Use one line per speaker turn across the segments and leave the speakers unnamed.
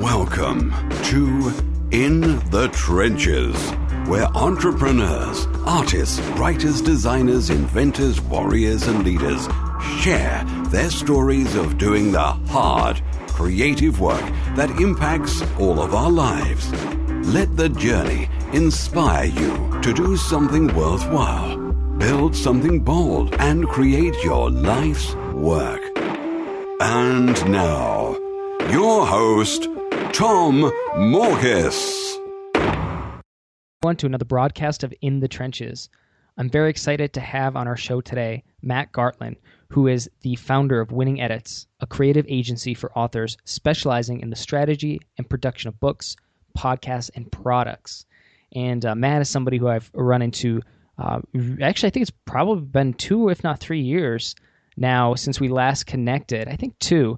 Welcome to In the Trenches, where entrepreneurs, artists, writers, designers, inventors, warriors, and leaders share their stories of doing the hard, creative work that impacts all of our lives. Let the journey inspire you to do something worthwhile, build something bold, and create your life's work. And now, your host, Tom Morkis.
On to another broadcast of In the Trenches. I'm very excited to have on our show today Matt Gartland, who is the founder of Winning Edits, a creative agency for authors specializing in the strategy and production of books, podcasts, and products. And Matt is somebody who I've run into, actually I think it's probably been 2, if not 3 years now since we last connected. I think 2.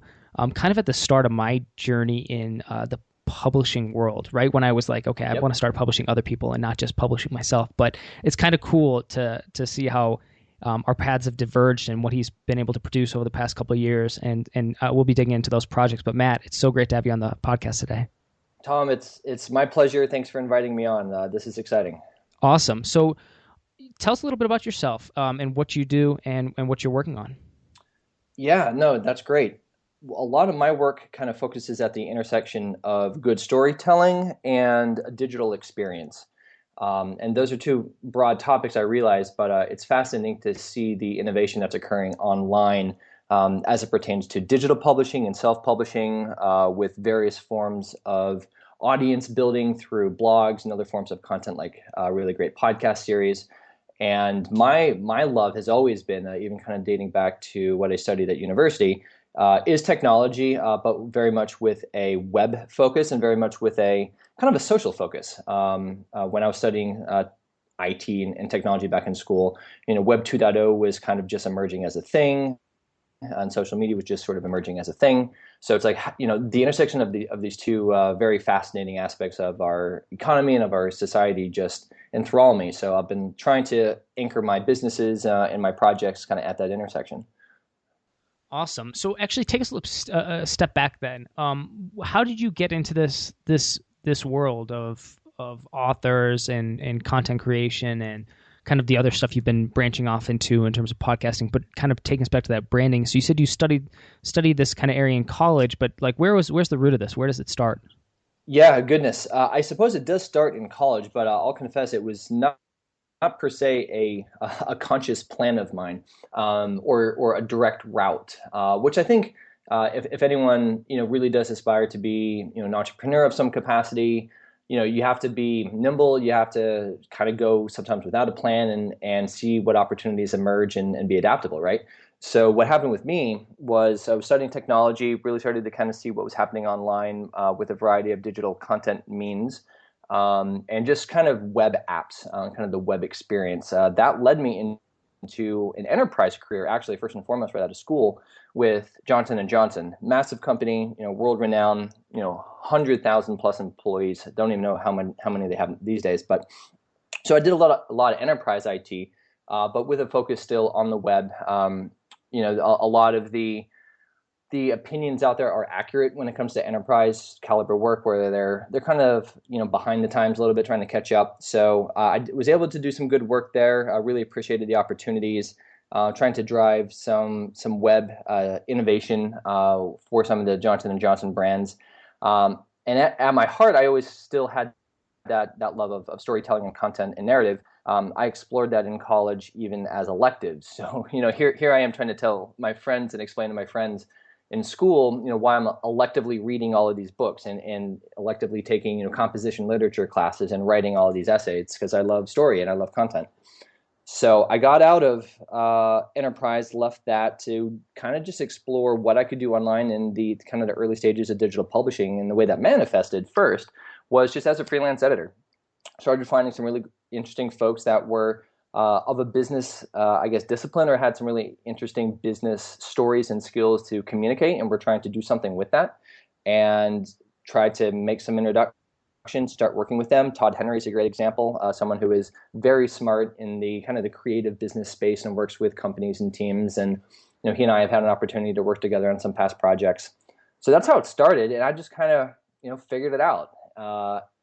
Kind of at the start of my journey in the publishing world, right? When I was like, okay, I want to start publishing other people and not just publishing myself. But it's kind of cool to see how our paths have diverged and what he's been able to produce over the past couple of years. And we'll be digging into those projects. But Matt, it's so great to have you on the podcast today.
Tom, it's my pleasure. Thanks for inviting me on. This is exciting.
Awesome. So tell us a little bit about yourself and what you do and what you're working on.
Yeah, no, that's great. A lot of my work kind of focuses at the intersection of good storytelling and a digital experience. And those are 2 broad topics, I realize, but it's fascinating to see the innovation that's occurring online as it pertains to digital publishing and self-publishing with various forms of audience building through blogs and other forms of content like really great podcast series. And my love has always been, even kind of dating back to what I studied at university, is technology, but very much with a web focus and very much with a kind of a social focus. When I was studying IT and technology back in school, Web 2.0 was kind of just emerging as a thing, and social media was just sort of emerging as a thing. So it's like, the intersection of these 2 very fascinating aspects of our economy and of our society just enthrall me. So I've been trying to anchor my businesses and my projects kind of at that intersection.
Awesome. So actually take us a step back then. How did you get into this world of authors and content creation and kind of the other stuff you've been branching off into in terms of podcasting, but kind of taking us back to that branding? So you said you studied this kind of area in college, but like where's the root of this? Where does it start?
Yeah, goodness. I suppose it does start in college, but I'll confess it was not per se a conscious plan of mine or a direct route, which I think if anyone really does aspire to be an entrepreneur of some capacity, you have to be nimble. You have to kind of go sometimes without a plan and see what opportunities emerge and be adaptable, right? So what happened with me was I was studying technology, really started to kind of see what was happening online with a variety of digital content means. And just kind of web apps, kind of the web experience. That led me into an enterprise career, actually, first and foremost, right out of school with Johnson & Johnson, massive company, world-renowned, 100,000 plus employees. I don't even know how many they have these days. But so I did a lot of enterprise IT, but with a focus still on the web. A lot of the opinions out there are accurate when it comes to enterprise caliber work, where they're kind of behind the times a little bit, trying to catch up. So I was able to do some good work there. I really appreciated the opportunities, trying to drive some web innovation for some of the Johnson & Johnson brands. And at my heart, I always still had that love of storytelling and content and narrative. I explored that in college, even as electives. So here I am trying to tell my friends and explain to my friends in school, why I'm electively reading all of these books and electively taking, composition literature classes and writing all of these essays because I love story and I love content. So I got out of enterprise, left that to kind of just explore what I could do online in the kind of the early stages of digital publishing. And the way that manifested first was just as a freelance editor. Started finding some really interesting folks that were of a business, discipline, or had some really interesting business stories and skills to communicate, and we're trying to do something with that, and try to make some introductions, start working with them. Todd Henry is a great example, someone who is very smart in the kind of the creative business space and works with companies and teams, and he and I have had an opportunity to work together on some past projects. So that's how it started, and I just kind of figured it out.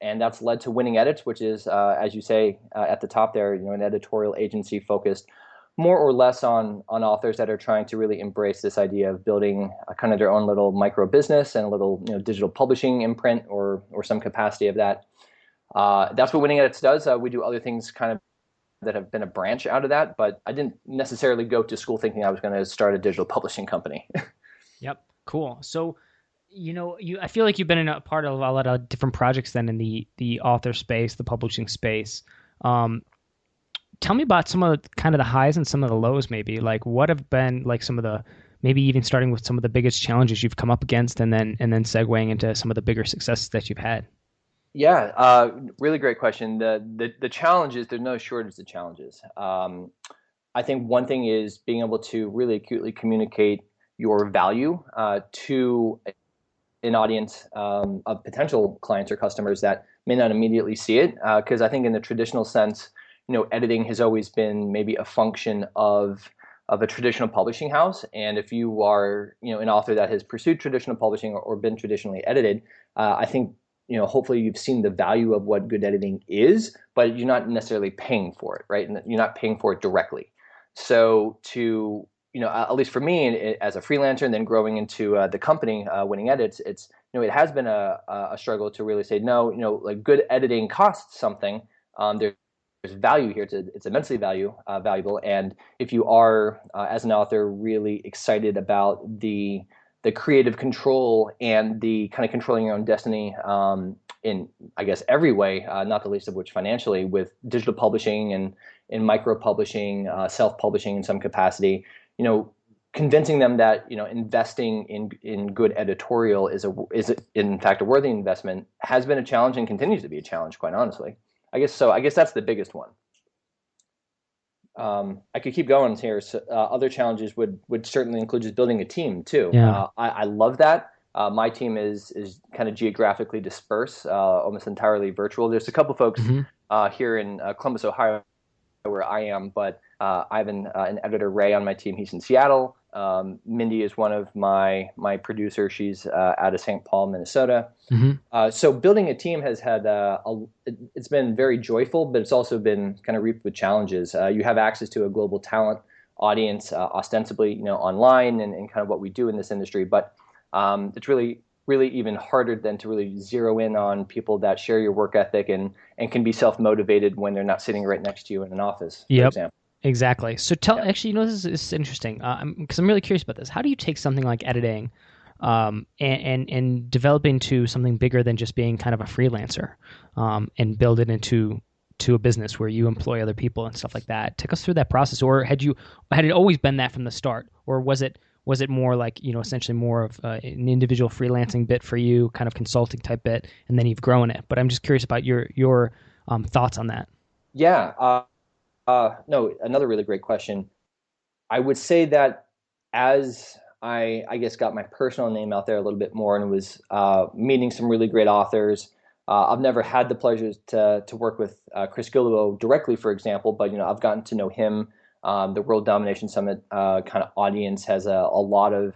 And that's led to Winning Edits, which is, as you say at the top there, an editorial agency focused more or less on authors that are trying to really embrace this idea of building a kind of their own little micro business and a little digital publishing imprint or some capacity of that. That's what Winning Edits does. We do other things kind of that have been a branch out of that, but I didn't necessarily go to school thinking I was going to start a digital publishing company.
Yep, cool. So, I feel like you've been in a part of a lot of different projects then in the author space, the publishing space. Tell me about some of kind of the highs and some of the lows, maybe. Like, what have been like some of the, maybe even starting with some of the biggest challenges you've come up against, and then segueing into some of the bigger successes that you've had.
Yeah, really great question. The challenges, there's no shortage of challenges. I think one thing is being able to really acutely communicate your value to an audience of potential clients or customers that may not immediately see it. Because I think in the traditional sense, editing has always been maybe a function of a traditional publishing house. And if you are, an author that has pursued traditional publishing or been traditionally edited, I think, hopefully you've seen the value of what good editing is, but you're not necessarily paying for it, right? And you're not paying for it directly. So to, at least for me as a freelancer and then growing into the company, Winning Edits, it's, it has been a struggle to really say, no, like good editing costs something. There's value here. It's immensely valuable. And if you are, as an author, really excited about the creative control and the kind of controlling your own destiny in, I guess, every way, not the least of which financially, with digital publishing and in micro publishing, self-publishing in some capacity, convincing them that investing in good editorial is in fact a worthy investment has been a challenge and continues to be a challenge, quite honestly. I guess so. I guess that's the biggest one. I could keep going here. So, other challenges would certainly include just building a team too.
Yeah.
I love that. My team is kind of geographically dispersed, almost entirely virtual. There's a couple folks here in Columbus, Ohio, where I am, but I have an editor, Ray, on my team. He's in Seattle. Mindy is one of my producers. She's out of St. Paul, Minnesota. So building a team has had it's been very joyful, but it's also been kind of reaped with challenges. You have access to a global talent audience, ostensibly, online and kind of what we do in this industry, but it's really even harder than to really zero in on people that share your work ethic and can be self-motivated when they're not sitting right next to you in an office, for example.
Exactly. So actually, this is interesting because I'm really curious about this. How do you take something like editing and develop into something bigger than just being kind of a freelancer and build it into a business where you employ other people and stuff like that? Take us through that process, or had it always been that from the start, or was it more like essentially more of an individual freelancing bit for you, kind of consulting type bit, and then you've grown it? But I'm just curious about your thoughts on that.
Yeah. No, another really great question. I would say that as I guess got my personal name out there a little bit more and was meeting some really great authors. I've never had the pleasure to work with Chris Gillibo directly, for example, but I've gotten to know him. The World Domination Summit kind of audience has a lot of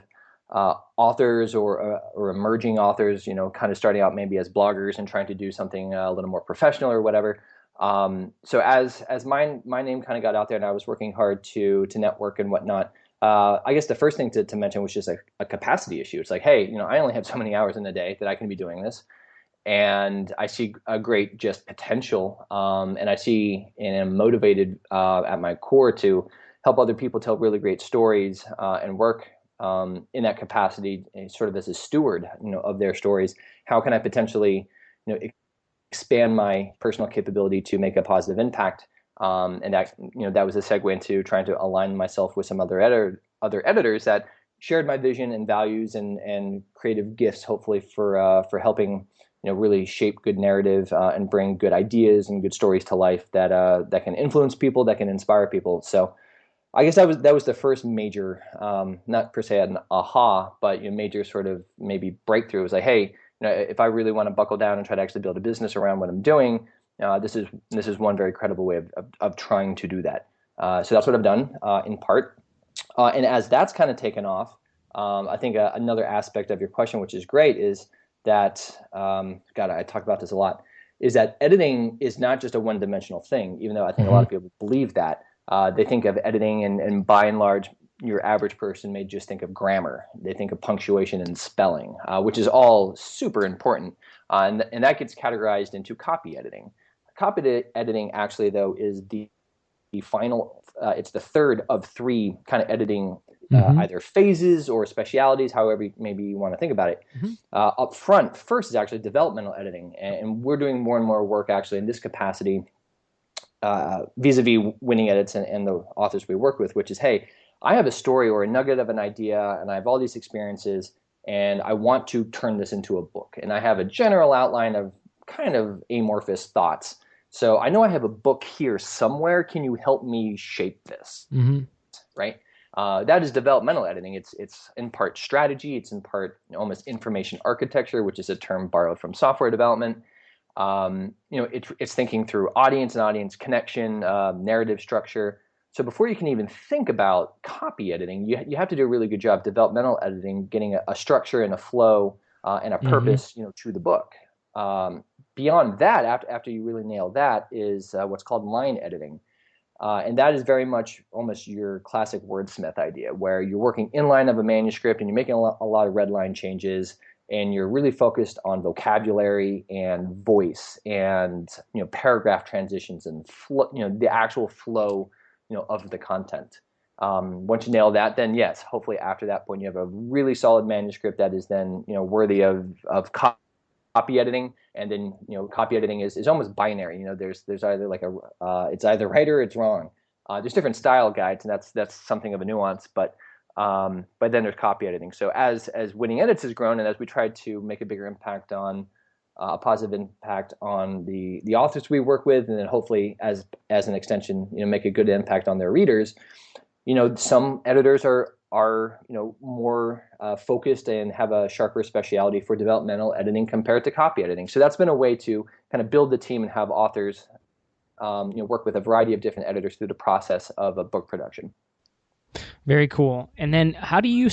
authors or emerging authors, kind of starting out maybe as bloggers and trying to do something a little more professional or whatever. So as my name kind of got out there and I was working hard to network and whatnot, I guess the first thing to mention was just a capacity issue. It's like, hey, I only have so many hours in a day that I can be doing this. And I see a great just potential, and I see and am motivated at my core to help other people tell really great stories and work in that capacity, sort of as a steward, of their stories. How can I potentially, expand my personal capability to make a positive impact? And that, that was a segue into trying to align myself with some other editors that shared my vision and values and creative gifts, hopefully for helping really shape good narrative and bring good ideas and good stories to life that can influence people, that can inspire people. So I guess that was the first major, not per se an aha, but major sort of maybe breakthrough. It was like, hey, if I really want to buckle down and try to actually build a business around what I'm doing, this is one very credible way of trying to do that. So that's what I've done in part. And as that's kind of taken off, I think another aspect of your question, which is great, is that, God, I talk about this a lot, is that editing is not just a one-dimensional thing, even though I think a lot of people believe that. They think of editing, and by and large, your average person may just think of grammar. They think of punctuation and spelling, which is all super important. And that gets categorized into copy editing. Copy editing, actually, though, is the final, it's the third of three kind of editing either phases or specialities, however maybe you want to think about it. Up front, first is actually developmental editing, and we're doing more and more work actually in this capacity vis-a-vis winning edits and the authors we work with, which is, hey, I have a story or a nugget of an idea, and I have all these experiences, and I want to turn this into a book. And I have a general outline of kind of amorphous thoughts. So I know I have a book here somewhere. Can you help me shape this? Right? That is developmental editing. It's in part strategy. It's in part almost information architecture, which is a term borrowed from software development. It's thinking through audience and audience connection, narrative structure. So before you can even think about copy editing, you have to do a really good job developmental editing, getting a structure and a flow and a purpose, to the book. Beyond that, after you really nail that, is what's called line editing. And that is very much almost your classic wordsmith idea, where you're working in line of a manuscript and you're making a lot of red line changes, and you're really focused on vocabulary and voice and paragraph transitions and the actual flow of the content. Once you nail that, then yes, hopefully after that point you have a really solid manuscript that is then worthy of copy editing. And then copy editing is almost binary. There's either like it's either right or it's wrong. There's different style guides, and that's something of a nuance. But then there's copy editing. So as Winning Edits has grown, and as we tried to make a bigger impact on a positive impact on the authors we work with, and then hopefully as an extension, make a good impact on their readers. Some editors are more focused and have a sharper speciality for developmental editing compared to copy editing. So that's been a way to kind of build the team and have authors work with a variety of different editors through the process of a book production.
Very cool. And then how do you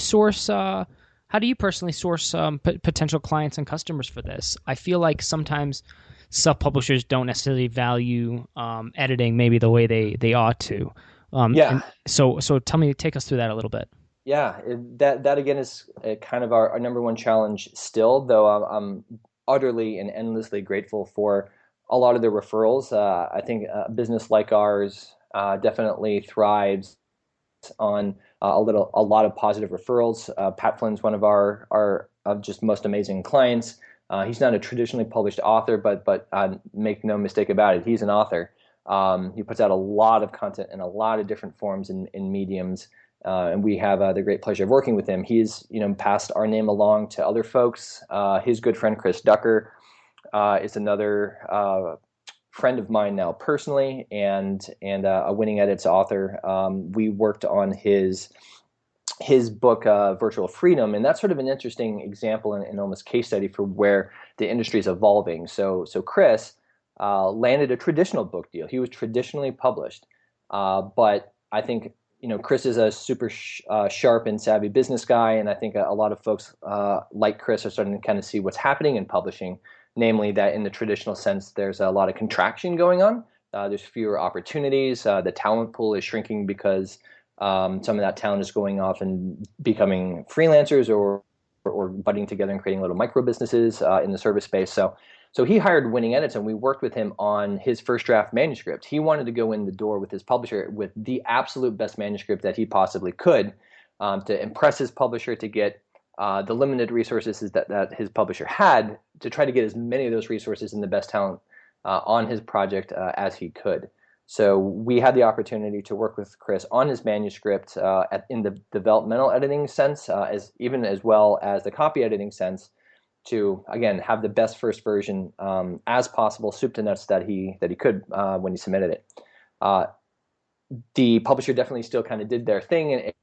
personally source potential clients and customers for this? I feel like sometimes self-publishers don't necessarily value editing maybe the way they ought to. So take us through that a little bit.
Yeah, that again is kind of our number one challenge still, though I'm utterly and endlessly grateful for a lot of the referrals. I think a business like ours definitely thrives on a lot of positive referrals. Pat Flynn's one of our just most amazing clients. He's not a traditionally published author, but make no mistake about it, he's an author. He puts out a lot of content in a lot of different forms and mediums. And we have the great pleasure of working with him. He's passed our name along to other folks. His good friend Chris Ducker is another friend of mine now personally, and a Winning Edits author. We worked on his book Virtual Freedom, and that's sort of an interesting example and almost case study for where the industry is evolving. So Chris landed a traditional book deal. He was traditionally published, but I think Chris is a super sharp and savvy business guy, and I think a lot of folks like Chris are starting to kind of see what's happening in publishing, namely that in the traditional sense there's a lot of contraction going on. There's fewer opportunities. The talent pool is shrinking because some of that talent is going off and becoming freelancers or budding together and creating little micro businesses in the service space. So he hired Winning Edits, and we worked with him on his first draft manuscript. He wanted to go in the door with his publisher with the absolute best manuscript that he possibly could to impress his publisher, to get the limited resources that his publisher had, to try to get as many of those resources and the best talent on his project as he could. So we had the opportunity to work with Chris on his manuscript in the developmental editing sense, as well as the copy editing sense, to again have the best first version as possible, soup to nuts, that he could when he submitted it. The publisher definitely still kind of did their thing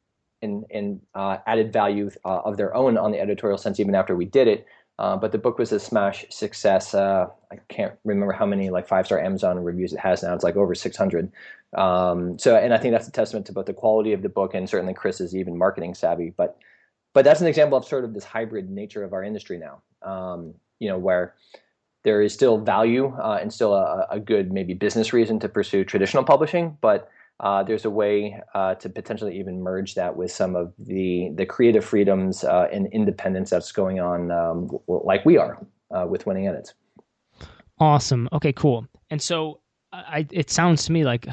and added value of their own on the editorial sense even after we did it. But the book was a smash success. I can't remember how many 5-star Amazon reviews it has now. It's like over 600. And I think that's a testament to both the quality of the book and certainly Chris's even marketing savvy. But that's an example of sort of this hybrid nature of our industry now. where there is still value and still a good maybe business reason to pursue traditional publishing, but there's a way to potentially even merge that with some of the creative freedoms and independence that's going on, like we are with Winning Edits.
Awesome. Okay, cool. And so it sounds to me like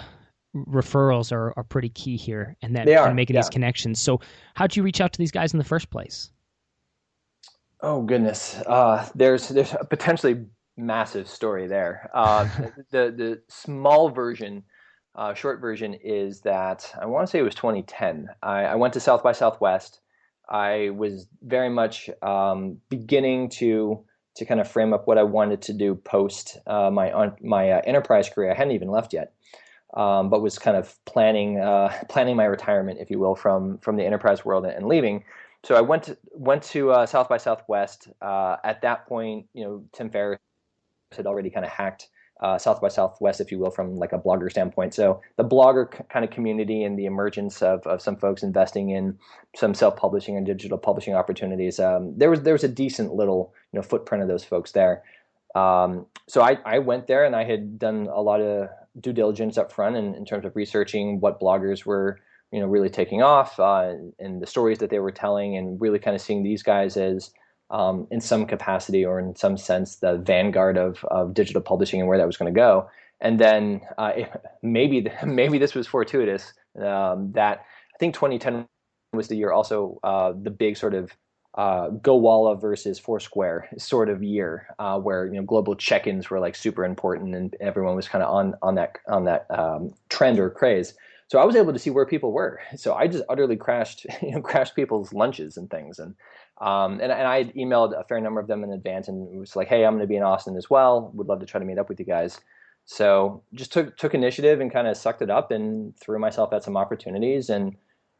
referrals are pretty key here, and that and making these connections. So how'd you reach out to these guys in the first place?
Oh goodness, there's a potentially massive story there. The small version, short version is that I want to say it was 2010. I went to South by Southwest. I was very much beginning to kind of frame up what I wanted to do post my enterprise career. I hadn't even left yet, but was kind of planning my retirement, if you will, from the enterprise world and leaving. So I went to South by Southwest. At that point, Tim Ferriss had already kind of hacked South by Southwest, if you will, from like a blogger standpoint. So the blogger kind of community and the emergence of some folks investing in some self-publishing and digital publishing opportunities, there was a decent little footprint of those folks there. So I went there, and I had done a lot of due diligence up front in terms of researching what bloggers were really taking off and the stories that they were telling, and really kind of seeing these guys as in some capacity or in some sense the vanguard of digital publishing and where that was going to go. And then maybe this was fortuitous that I think 2010 was the year also the big sort of GoWalla versus Foursquare sort of year where global check-ins were like super important and everyone was kind of on that trend or craze. So I was able to see where people were. So I just utterly crashed people's lunches and things. And I had emailed a fair number of them in advance and was like, hey, I'm going to be in Austin as well. Would love to try to meet up with you guys. So just took initiative and kind of sucked it up and threw myself at some opportunities and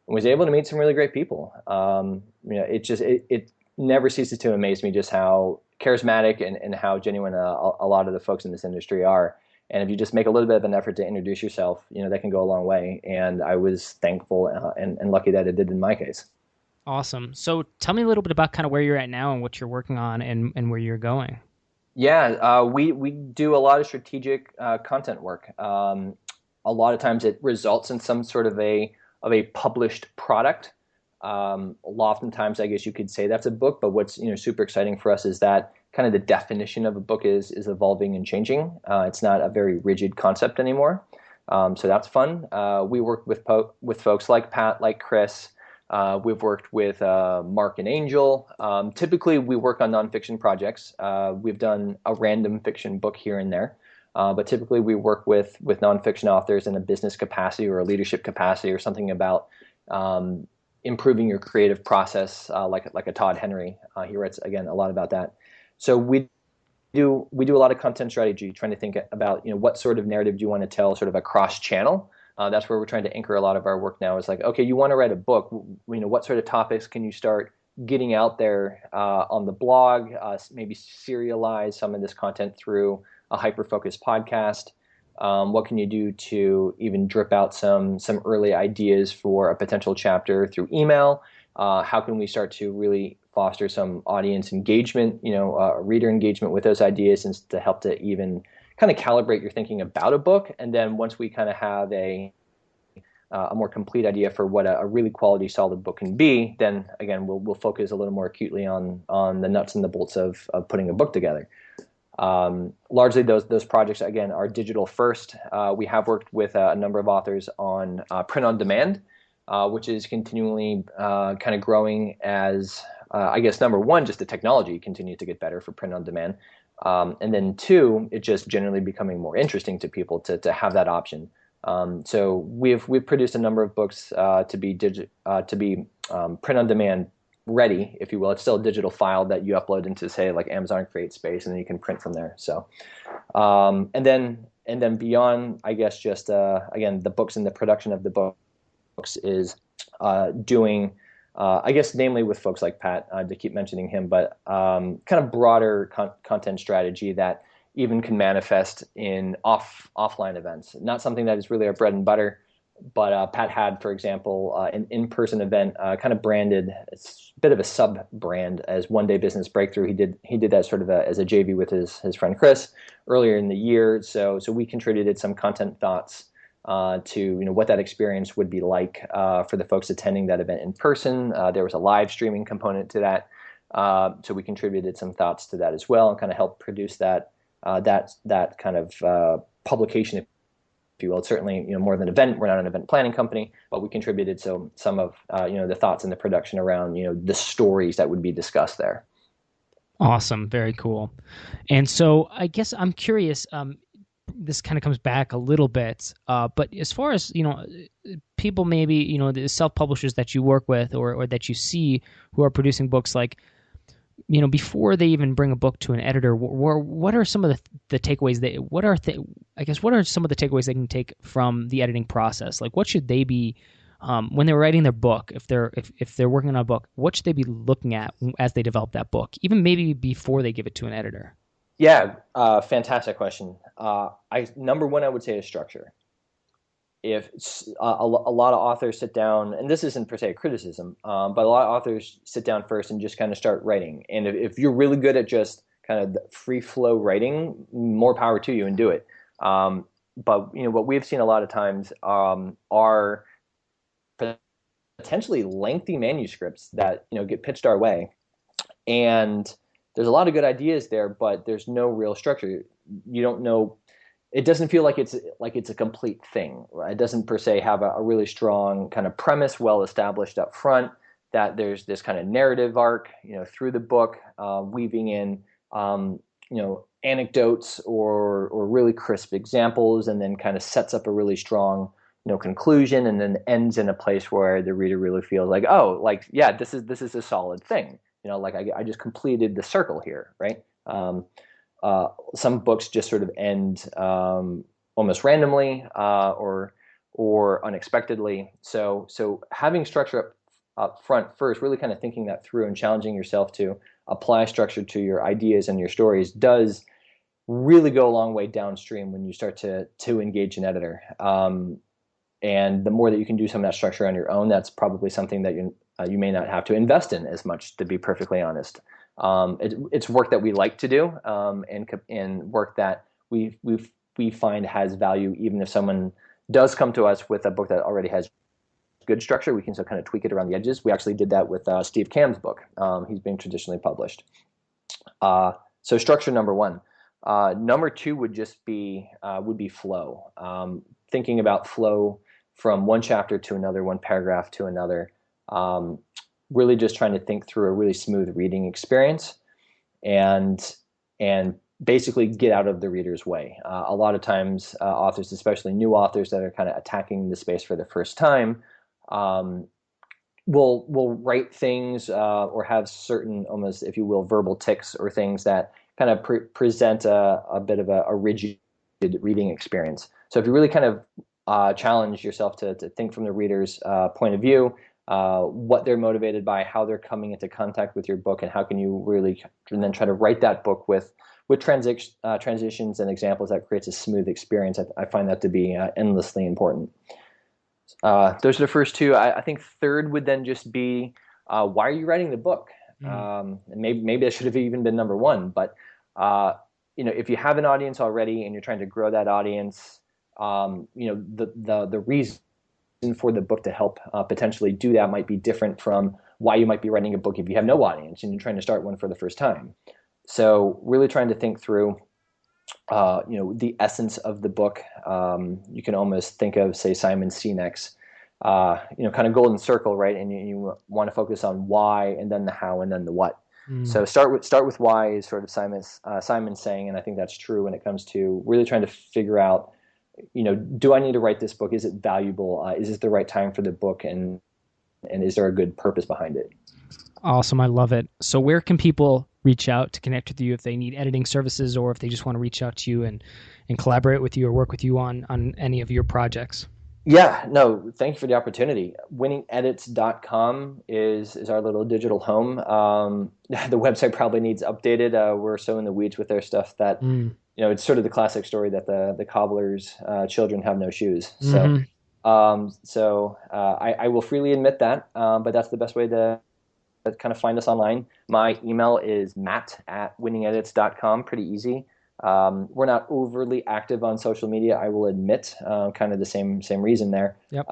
was able to meet some really great people. It never ceases to amaze me just how charismatic and how genuine a lot of the folks in this industry are. And if you just make a little bit of an effort to introduce yourself, that can go a long way. And I was thankful and lucky that it did in my case.
Awesome. So tell me a little bit about kind of where you're at now and what you're working on and where you're going.
Yeah, we do a lot of strategic content work. A lot of times it results in some sort of a published product. Oftentimes, I guess you could say that's a book, but what's super exciting for us is that kind of the definition of a book is evolving and changing. It's not a very rigid concept anymore, so that's fun. We work with folks like Pat, like Chris. We've worked with Mark and Angel. Typically, we work on nonfiction projects. We've done a random fiction book here and there. But typically we work with nonfiction authors in a business capacity or a leadership capacity or something about improving your creative process, like a Todd Henry. He writes, again, a lot about that. So we do a lot of content strategy, trying to think about what sort of narrative do you want to tell sort of across channel. That's where we're trying to anchor a lot of our work now. Is like, okay, you want to write a book. What sort of topics can you start getting out there on the blog? Maybe serialize some of this content through a hyper-focused podcast. What can you do to even drip out some early ideas for a potential chapter through email? How can we start to really foster some audience engagement, reader engagement with those ideas, and to help to even kind of calibrate your thinking about a book? And then once we kind of have a more complete idea for what a really quality, solid book can be, then again we'll focus a little more acutely on the nuts and the bolts of putting a book together. Largely those projects, again, are digital first. We have worked with a number of authors on print on demand, which is continually kind of growing as, I guess, number one, just the technology continues to get better for print on demand. And then two, it's just generally becoming more interesting to people to have that option. So we've produced a number of books to be print on demand ready, if you will. It's still a digital file that you upload into, say, like Amazon CreateSpace, and then you can print from there. So, and then beyond, I guess, just again, the books and the production of the books is doing, I guess, namely with folks like Pat, to keep mentioning him, but kind of broader content strategy that even can manifest in offline events. Not something that is really our bread and butter. Pat had, for example, an in-person event, kind of branded, it's a bit of a sub-brand as One Day Business Breakthrough. He did that sort of as a JV with his friend Chris earlier in the year. So we contributed some content thoughts to what that experience would be like for the folks attending that event in person. There was a live streaming component to that, so we contributed some thoughts to that as well, and kind of helped produce that kind of publication, if you will. It's certainly more than an event. We're not an event planning company, but we contributed some of the thoughts and the production around the stories that would be discussed there.
Awesome, very cool. And so I guess I'm curious. This kind of comes back a little bit, but as far as people maybe the self-publishers that you work with or that you see who are producing books, like before they even bring a book to an editor, what are some of the takeaways what are some of the takeaways they can take from the editing process? Like, what should they be when they're writing their book? If they're working on a book, what should they be looking at as they develop that book, even maybe before they give it to an editor?
Yeah, fantastic question. Number one, I would say is structure. If a lot of authors sit down, and this isn't per se a criticism, but a lot of authors sit down first and just kind of start writing. And if you're really good at just kind of free flow writing, more power to you and do it. But what we've seen a lot of times are potentially lengthy manuscripts that get pitched our way, and there's a lot of good ideas there, but there's no real structure. You don't know. It doesn't feel like it's a complete thing. Right? It doesn't per se have a really strong kind of premise, well established up front. That there's this kind of narrative arc, through the book, weaving in, anecdotes or really crisp examples, and then kind of sets up a really strong, conclusion, and then ends in a place where the reader really feels like, oh, like yeah, this is a solid thing. Like I just completed the circle here, right? Some books just sort of end almost randomly or unexpectedly. So having structure up front first, really kind of thinking that through and challenging yourself to apply structure to your ideas and your stories does really go a long way downstream when you start to engage an editor. And the more that you can do some of that structure on your own, that's probably something that you may not have to invest in as much, to be perfectly honest. It's work that we like to do, and work that we find has value, even if someone does come to us with a book that already has good structure. We can still kind of tweak it around the edges. We actually did that with Steve Camm's book. He's being traditionally published. So structure number one. Number two would just be flow. Thinking about flow from one chapter to another, one paragraph to another. Really just trying to think through a really smooth reading experience, and basically get out of the reader's way. A lot of times, authors, especially new authors that are kind of attacking the space for the first time, will write things or have certain, almost, if you will, verbal tics or things that kind of present a bit of a rigid reading experience. So if you really kind of challenge yourself to think from the reader's point of view, what they're motivated by, how they're coming into contact with your book, and how can you really and then try to write that book with transitions and examples that creates a smooth experience. I find that to be endlessly important. Those are the first two. I think third would then just be, why are you writing the book? And maybe that should have even been number one, but if you have an audience already and you're trying to grow that audience, the reason for the book to help potentially do that might be different from why you might be writing a book if you have no audience and you're trying to start one for the first time. So really trying to think through, the essence of the book. You can almost think of, say, Simon Sinek's, kind of golden circle, right? And you want to focus on why, and then the how, and then the what. So start with why is sort of Simon's saying, and I think that's true when it comes to really trying to figure out, do I need to write this book? Is it valuable? Is this the right time for the book? And is there a good purpose behind it?
Awesome. I love it. So where can people reach out to connect with you if they need editing services, or if they just want to reach out to you and collaborate with you or work with you on any of your projects?
Yeah, no, thank you for the opportunity. winningedits.com is our little digital home. The website probably needs updated. We're so in the weeds with their stuff that, it's sort of the classic story that the cobbler's children have no shoes. So I will freely admit that, but that's the best way to kind of find us online. My email is matt@winningedits.com. Pretty easy. We're not overly active on social media, I will admit, kind of the same reason there.
Yep.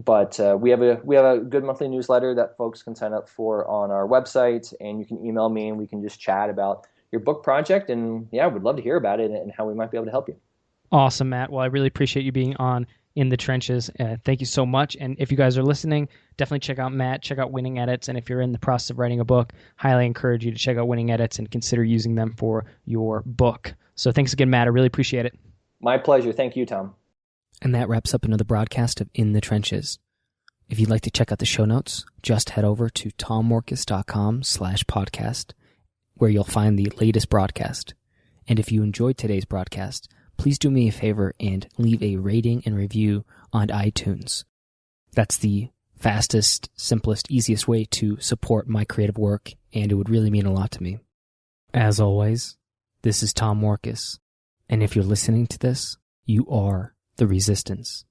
But we have a good monthly newsletter that folks can sign up for on our website, and you can email me and we can just chat about your book project. And yeah, we'd love to hear about it and how we might be able to help you.
Awesome, Matt. Well, I really appreciate you being on In the Trenches. Thank you so much. And if you guys are listening, definitely check out Matt, check out Winning Edits. And if you're in the process of writing a book, highly encourage you to check out Winning Edits and consider using them for your book. So thanks again, Matt. I really appreciate it.
My pleasure. Thank you, Tom.
And that wraps up another broadcast of In the Trenches. If you'd like to check out the show notes, just head over to tommorkes.com/podcast, where you'll find the latest broadcast. And if you enjoyed today's broadcast, please do me a favor and leave a rating and review on iTunes. That's the fastest, simplest, easiest way to support my creative work, and it would really mean a lot to me. As always, this is Tom Morkes, and if you're listening to this, you are the resistance.